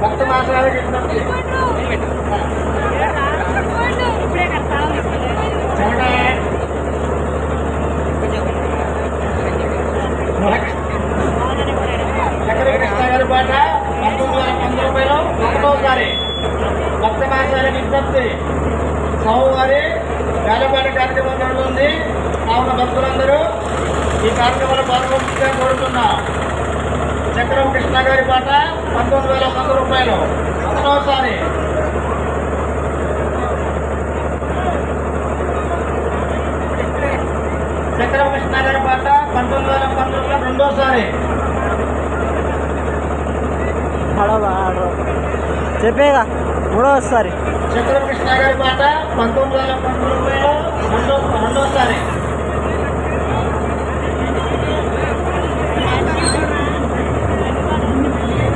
భక్త మాసాల విజ్ఞప్తి చక్ర కృష్ణ గారి పాట 1911 రూపాయలు ఒకటోసారి. భక్త మాసాల విజ్ఞప్తి సోమవారి వేలపాట కార్యక్రమం జరుగుతుంది. కావున భక్తులందరూ ఈ కార్యక్రమంలో పాల్గొనగా కోరుతున్నాం. చక్రం కృష్ణ గారి పాట 1911 రూపాయలు ఒకటోసారి. చక్రం కృష్ణ గారి పాట 1911 రూపాయలు రెండోసారి. చెప్పేగా మూడోసారి. చక్రం కృష్ణ గారి పాట 1911 రూపాయలు రెండోసారి.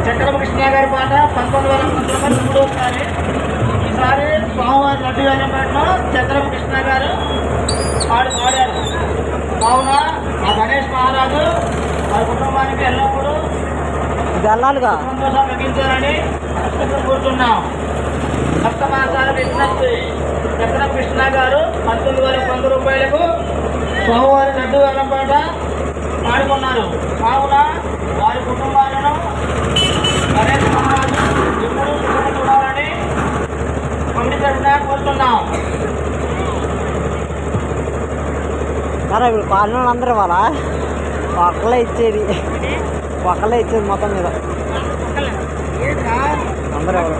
చక్రం కృష్ణ గారి పాట 1911 రూపాయలు మూడోసారి. ఈసారి స్వామివారి లడ్డు వేలంపాటలో చక్రం కృష్ణ గారు పాడారు. కావున ఆ గణేష్ మహారాజు వారి కుటుంబానికి ఎల్లప్పుడూ సంతోషం లభించాలని కోరుతున్నాం. భక్త మాసాల విజ్ఞప్తి చక్రం కృష్ణ గారు 1911 రూపాయలకు స్వామివారి లడ్డు వేలంపాట పాడుకున్నారు. కావున వారి కుటుంబాలను గణేష్ మహారాజు ఎప్పుడు చూడాలని కమిటీ తరఫున కోరుతున్నాం. సరే ఇప్పుడు పాలన అందరూ వాళ్ళ ఒక్కలే ఇచ్చేది మొత్తం మీద అందరూ ఎవరు